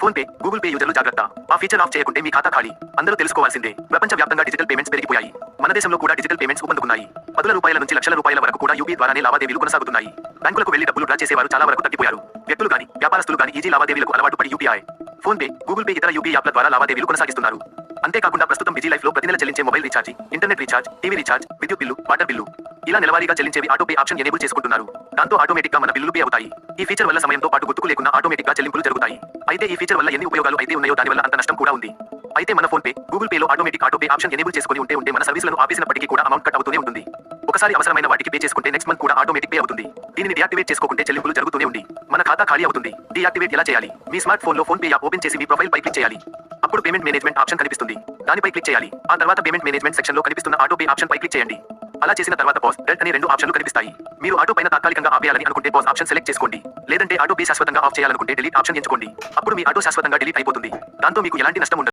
Phone pay, Google pay యూజర్లు జాగ్రత్త. ఆ ఫీచర్ ఆఫ్ చేయకుంటే మీ ఖాతా ఖాళీ. అందరూ తెలుసుకోవాల్సిందే. ప్రపంచ వ్యాప్తంగా డిజిటల్ పేమెంట్స్ పెరిగిపోయాయి. మన దేశంలో కూడా డిజిటల్ పేమెంట్స్ ఊపందుకున్నాయి. పదుల రూపాయల నుంచి లక్షల రూపాయల వరకు కూడా యూపీ ద్వారానే లావాదేవీలు కొనసాగుతున్నాయి. బ్యాంకులకు వెళ్లి డబ్బులు డ్రా చేసేవారు చాలా వరకు తగ్గిపోయారు. వ్యక్తులు గాని, వ్యాపారస్తులు గాని ఈజీ లావాదేవీలకు అలవాటు పడి UPI, phone pay, Google pay ఇతర యూపీ యాప్ల ద్వారా లావాదేవీలు కొనసాగిస్తున్నారు. అంతేకాకుండా ప్రస్తుతం బిజీ లైఫ్ లో ప్రతి నెల చెల్లించే mobile recharge, internet recharge, TV recharge, విద్యుత్ బిల్లు, వాటర్ బిల్లు ఇలా నెలవారీగా చెల్లించేవి ఆటో పే ఆప్షన్ ఎనేబుల్ చేసుకుంటున్నారు. దాంతో ఆటోమేటిక్ గా మన బిల్లులు పే అవుతాయి. ఈ ఫీచర్ వల్ల సమయంతో పాటు గుర్తుకు లేకుండా ఆటోమేటిక్ గా చెల్లింపులు జరుగుతాయి. అయితే ఈ ఫీచర్ వల్ల ఎన్ని ఉపయోగాలు అయితే ఉన్నాయో దాని వల్ల అంత నష్టం కూడా ఉంది. అయితే మన ఫోన్ పే, గూగుల్ పే లో automatic auto pay option enable చేసుకుని ఉంటే మన సర్వీసులను ఆపేసినప్పటికీ కూడా అమౌంట్ కట్ అవుతూనే ఉంటుంది. ఒకసారి అవసరమైన వాటికి పే చేసుకుంటే నెక్స్ట్ మంత్ కూడా ఆటోమేటిక్ పే అవుతుంది. దీనిని డియాక్టివేట్ చేసుకోకుంటే చెల్లింపులు జరుగుతూనే ఉంది. మన ఖాతా ఖాళీ అవుతుంది. డియాక్టివేట్ ఎలా చేయాలి? మీ స్మార్ట్ ఫోన్ లో ఫోన్ పే యాప్ ఓపెన్ చేసి మీ ప్రొఫైల్ పై క్లిక్ చేయాలి. అప్పుడు పేమెంట్ మేనేజ్మెంట్ ఆప్షన్ కనిపిస్తుంది. దానిపై క్లిక్ చేయాలి. ఆ తర్వాత పేమెంట్ మేనేజ్మెంట్ సెక్షన్ లో కనిపిస్తున్న ఆటో పే ఆప్షన్ పై క్లిక్ చేయండి. అలా చేసిన తర్వాత పాజ్, డెల్ట్ అనే 2 ఆప్షన్లు కనిపిస్తాయి. మీరు ఆటో పైన తాత్కాలికంగా ఆపేయాలని అనుకుంటే పాజ్ ఆప్షన్ సెలెక్ట్ చేసుకోండి. లేదంటే ఆటో పే శాశ్వతంగా ఆఫ్ చేయాలనుకుంటే డిలీట్ ఆప్షన్ ఎంచుకోండి. అప్పుడు మీ ఆటో శాశ్వతంగా డిలీట్ అయిపోతుంది. దాంతో మీకు ఎలాంటి నష్టం ఉండదు.